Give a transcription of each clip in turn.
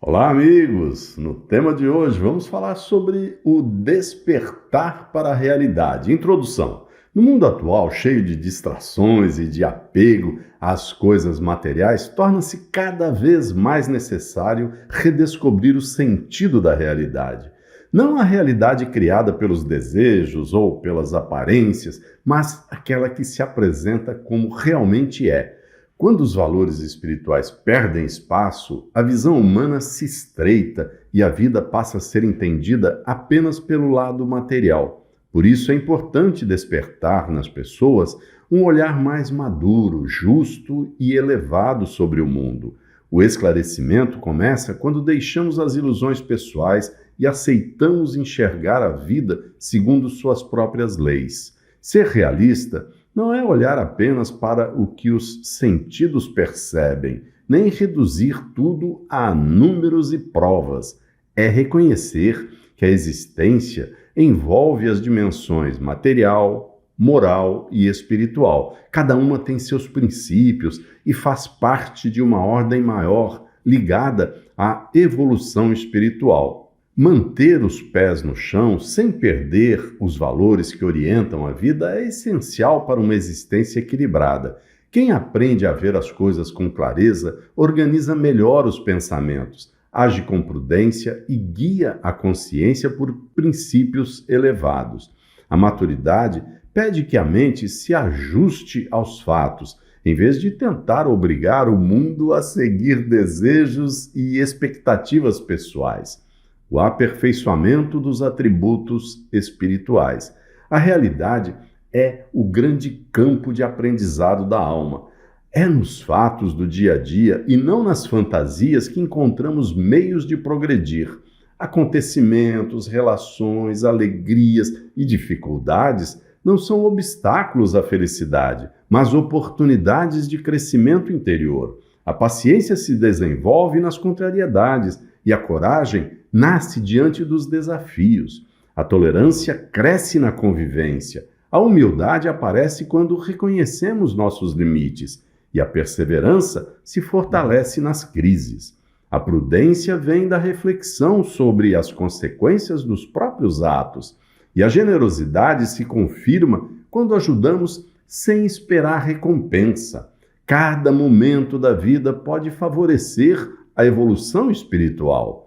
Olá, amigos! No tema de hoje vamos falar sobre o despertar para a realidade. Introdução. No mundo atual, cheio de distrações e de apego às coisas materiais, torna-se cada vez mais necessário redescobrir o sentido da realidade. Não a realidade criada pelos desejos ou pelas aparências, mas aquela que se apresenta como realmente é. Quando os valores espirituais perdem espaço, a visão humana se estreita e a vida passa a ser entendida apenas pelo lado material. Por isso é importante despertar nas pessoas um olhar mais maduro, justo e elevado sobre o mundo. O esclarecimento começa quando deixamos as ilusões pessoais e aceitamos enxergar a vida segundo suas próprias leis. Ser realista não é olhar apenas para o que os sentidos percebem, nem reduzir tudo a números e provas. É reconhecer que a existência envolve as dimensões material, moral e espiritual. Cada uma tem seus princípios e faz parte de uma ordem maior ligada à evolução espiritual. Manter os pés no chão sem perder os valores que orientam a vida é essencial para uma existência equilibrada. Quem aprende a ver as coisas com clareza organiza melhor os pensamentos, age com prudência e guia a consciência por princípios elevados. A maturidade pede que a mente se ajuste aos fatos, em vez de tentar obrigar o mundo a seguir desejos e expectativas pessoais. O aperfeiçoamento dos atributos espirituais. A realidade é o grande campo de aprendizado da alma. É nos fatos do dia a dia e não nas fantasias que encontramos meios de progredir. Acontecimentos, relações, alegrias e dificuldades não são obstáculos à felicidade, mas oportunidades de crescimento interior. A paciência se desenvolve nas contrariedades e a coragem nasce diante dos desafios. A tolerância cresce na convivência. A humildade aparece quando reconhecemos nossos limites e a perseverança se fortalece nas crises. A prudência vem da reflexão sobre as consequências dos próprios atos e a generosidade se confirma quando ajudamos sem esperar recompensa. Cada momento da vida pode favorecer a evolução espiritual.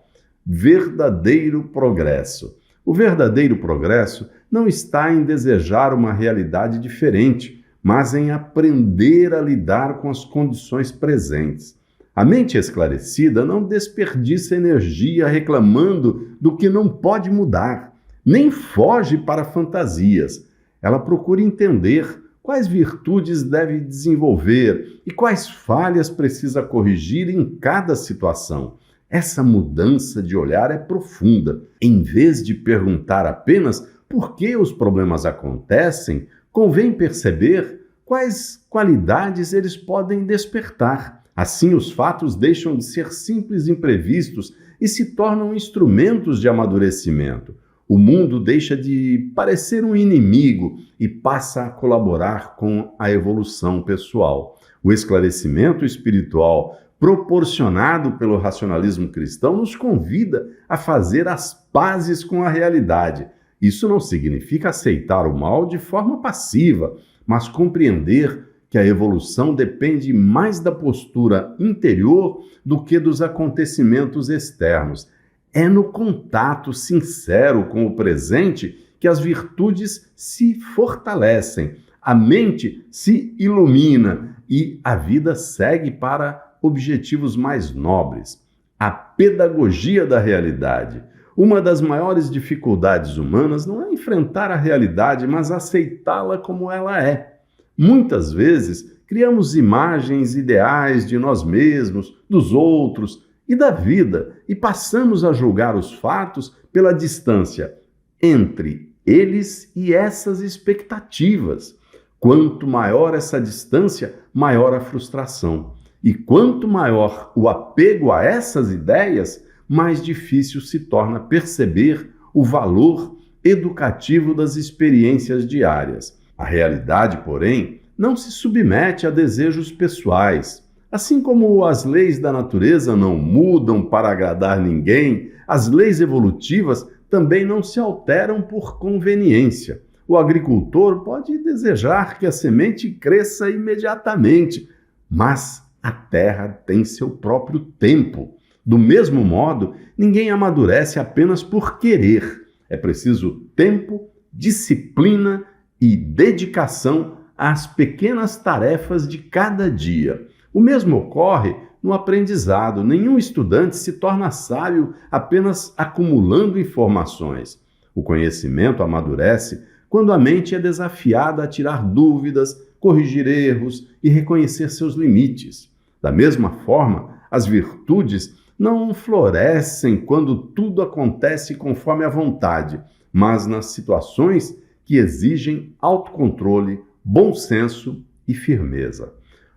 Verdadeiro progresso. O verdadeiro progresso não está em desejar uma realidade diferente, mas em aprender a lidar com as condições presentes. A mente esclarecida não desperdiça energia reclamando do que não pode mudar, nem foge para fantasias. Ela procura entender quais virtudes deve desenvolver e quais falhas precisa corrigir em cada situação. Essa mudança de olhar é profunda. Em vez de perguntar apenas por que os problemas acontecem, convém perceber quais qualidades eles podem despertar. Assim, os fatos deixam de ser simples imprevistos e se tornam instrumentos de amadurecimento. O mundo deixa de parecer um inimigo e passa a colaborar com a evolução pessoal. O esclarecimento espiritual proporcionado pelo racionalismo cristão nos convida a fazer as pazes com a realidade. Isso não significa aceitar o mal de forma passiva, mas compreender que a evolução depende mais da postura interior do que dos acontecimentos externos. É no contato sincero com o presente que as virtudes se fortalecem, a mente se ilumina e a vida segue para objetivos mais nobres. A pedagogia da realidade. Uma das maiores dificuldades humanas não é enfrentar a realidade, mas aceitá-la como ela é. Muitas vezes, criamos imagens ideais de nós mesmos, dos outros e da vida, e passamos a julgar os fatos pela distância entre eles e essas expectativas. Quanto maior essa distância, maior a frustração. E quanto maior o apego a essas ideias, mais difícil se torna perceber o valor educativo das experiências diárias. A realidade, porém, não se submete a desejos pessoais. Assim como as leis da natureza não mudam para agradar ninguém, as leis evolutivas também não se alteram por conveniência. O agricultor pode desejar que a semente cresça imediatamente, mas a terra tem seu próprio tempo. Do mesmo modo, ninguém amadurece apenas por querer. É preciso tempo, disciplina e dedicação às pequenas tarefas de cada dia. O mesmo ocorre no aprendizado. Nenhum estudante se torna sábio apenas acumulando informações. O conhecimento amadurece quando a mente é desafiada a tirar dúvidas, corrigir erros e reconhecer seus limites. Da mesma forma, as virtudes não florescem quando tudo acontece conforme a vontade, mas nas situações que exigem autocontrole, bom senso e firmeza.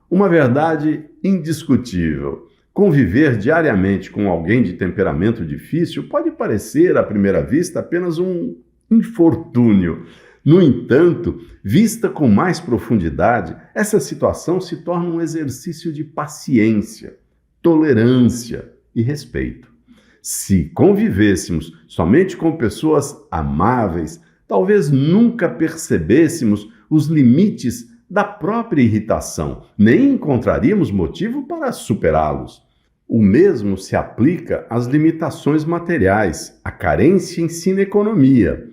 Uma verdade indiscutível: conviver diariamente com alguém de temperamento difícil pode parecer, à primeira vista, apenas um infortúnio. No entanto, vista com mais profundidade, essa situação se torna um exercício de paciência, tolerância e respeito. Se convivêssemos somente com pessoas amáveis, talvez nunca percebêssemos os limites da própria irritação, nem encontraríamos motivo para superá-los. O mesmo se aplica às limitações materiais. A carência ensina economia.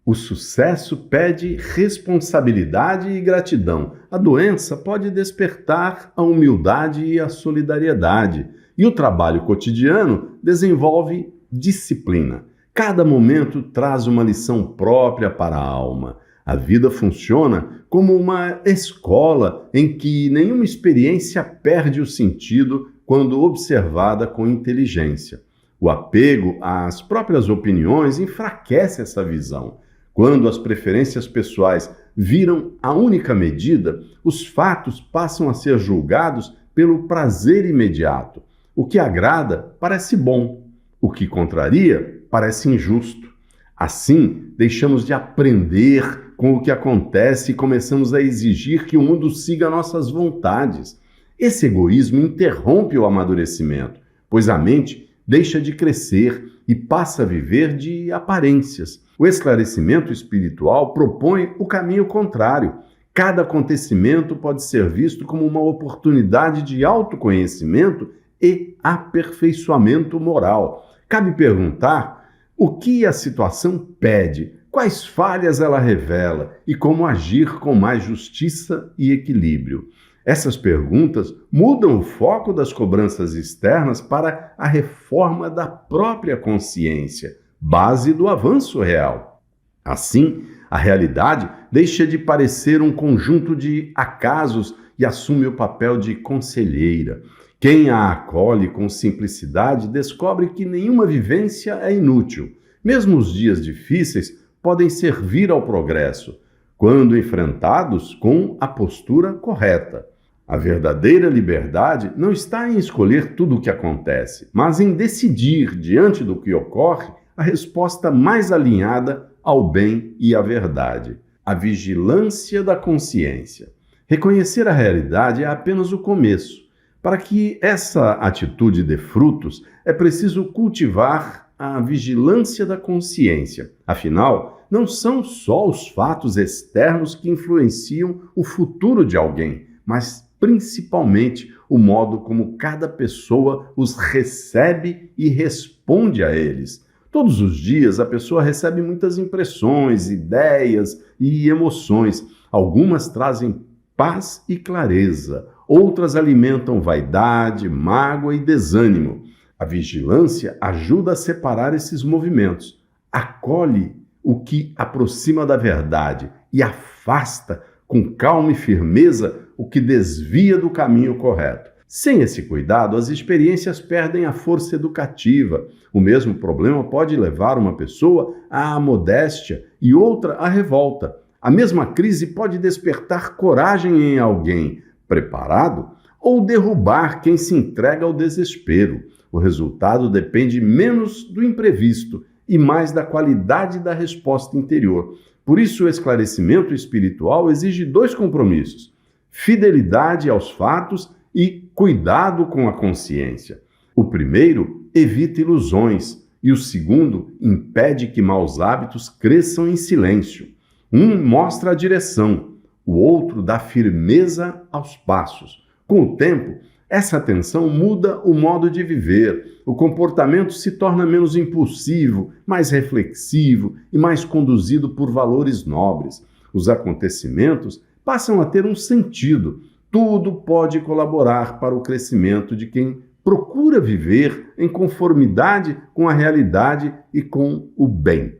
O sucesso pede responsabilidade e gratidão. A doença pode despertar a humildade e a solidariedade. E o trabalho cotidiano desenvolve disciplina. Cada momento traz uma lição própria para a alma. A vida funciona como uma escola em que nenhuma experiência perde o sentido quando observada com inteligência. O apego às próprias opiniões enfraquece essa visão. Quando as preferências pessoais viram a única medida, os fatos passam a ser julgados pelo prazer imediato. O que agrada parece bom, o que contraria parece injusto. Assim, deixamos de aprender com o que acontece e começamos a exigir que o mundo siga nossas vontades. Esse egoísmo interrompe o amadurecimento, pois a mente deixa de crescer e passa a viver de aparências. O esclarecimento espiritual propõe o caminho contrário. Cada acontecimento pode ser visto como uma oportunidade de autoconhecimento e aperfeiçoamento moral. Cabe perguntar o que a situação pede, quais falhas ela revela e como agir com mais justiça e equilíbrio. Essas perguntas mudam o foco das cobranças externas para a reforma da própria consciência, base do avanço real. Assim, a realidade deixa de parecer um conjunto de acasos e assume o papel de conselheira. Quem a acolhe com simplicidade descobre que nenhuma vivência é inútil. Mesmo os dias difíceis podem servir ao progresso, quando enfrentados com a postura correta. A verdadeira liberdade não está em escolher tudo o que acontece, mas em decidir, diante do que ocorre, a resposta mais alinhada ao bem e à verdade. A vigilância da consciência. Reconhecer a realidade é apenas o começo. Para que essa atitude dê frutos, é preciso cultivar a vigilância da consciência. Afinal, não são só os fatos externos que influenciam o futuro de alguém, mas principalmente o modo como cada pessoa os recebe e responde a eles. Todos os dias a pessoa recebe muitas impressões, ideias e emoções. Algumas trazem paz e clareza, outras alimentam vaidade, mágoa e desânimo. A vigilância ajuda a separar esses movimentos, acolhe o que aproxima da verdade e afasta com calma e firmeza o que desvia do caminho correto. Sem esse cuidado, as experiências perdem a força educativa. O mesmo problema pode levar uma pessoa à modéstia e outra à revolta. A mesma crise pode despertar coragem em alguém preparado ou derrubar quem se entrega ao desespero. O resultado depende menos do imprevisto e mais da qualidade da resposta interior. Por isso, o esclarecimento espiritual exige dois compromissos: fidelidade aos fatos e cuidado com a consciência. O primeiro evita ilusões e o segundo impede que maus hábitos cresçam em silêncio. Um mostra a direção, o outro dá firmeza aos passos. Com o tempo, essa atenção muda o modo de viver. O comportamento se torna menos impulsivo, mais reflexivo e mais conduzido por valores nobres. Os acontecimentos passam a ter um sentido. Tudo pode colaborar para o crescimento de quem procura viver em conformidade com a realidade e com o bem.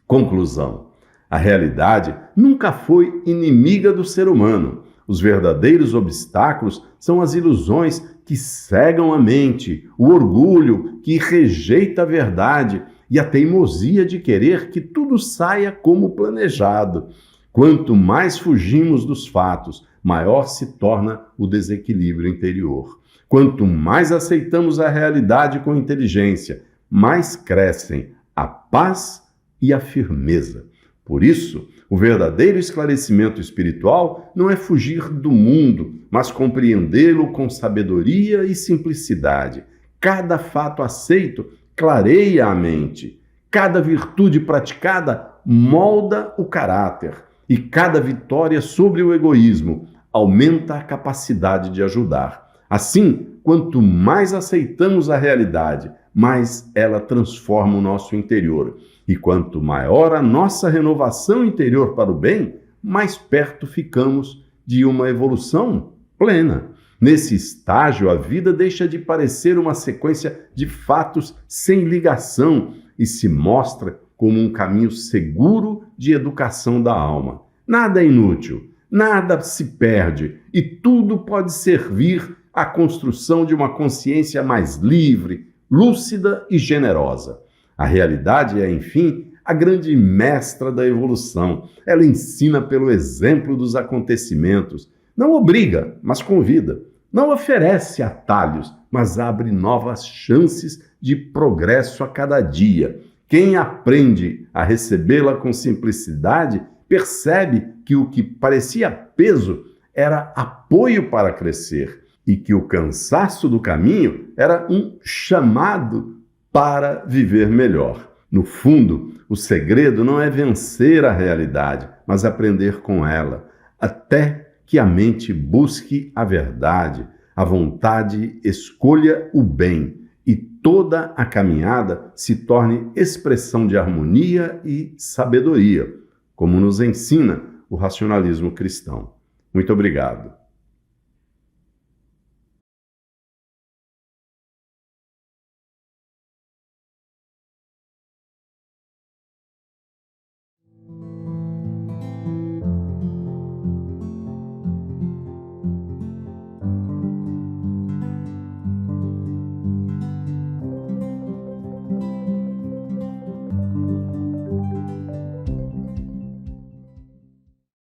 Conclusão: a realidade nunca foi inimiga do ser humano. Os verdadeiros obstáculos são as ilusões que cegam a mente, o orgulho que rejeita a verdade e a teimosia de querer que tudo saia como planejado. Quanto mais fugimos dos fatos, maior se torna o desequilíbrio interior. Quanto mais aceitamos a realidade com inteligência, mais crescem a paz e a firmeza. Por isso, o verdadeiro esclarecimento espiritual não é fugir do mundo, mas compreendê-lo com sabedoria e simplicidade. Cada fato aceito clareia a mente. Cada virtude praticada molda o caráter. E cada vitória sobre o egoísmo aumenta a capacidade de ajudar. Assim, quanto mais aceitamos a realidade, mais ela transforma o nosso interior. E quanto maior a nossa renovação interior para o bem, mais perto ficamos de uma evolução plena. Nesse estágio, a vida deixa de parecer uma sequência de fatos sem ligação e se mostra como um caminho seguro de educação da alma. Nada é inútil, nada se perde e tudo pode servir à construção de uma consciência mais livre, lúcida e generosa. A realidade é, enfim, a grande mestra da evolução. Ela ensina pelo exemplo dos acontecimentos. Não obriga, mas convida. Não oferece atalhos, mas abre novas chances de progresso a cada dia. Quem aprende a recebê-la com simplicidade percebe que o que parecia peso era apoio para crescer e que o cansaço do caminho era um chamado para viver melhor. No fundo, o segredo não é vencer a realidade, mas aprender com ela, até que a mente busque a verdade, a vontade escolha o bem e toda a caminhada se torne expressão de harmonia e sabedoria, como nos ensina o racionalismo cristão. Muito obrigado.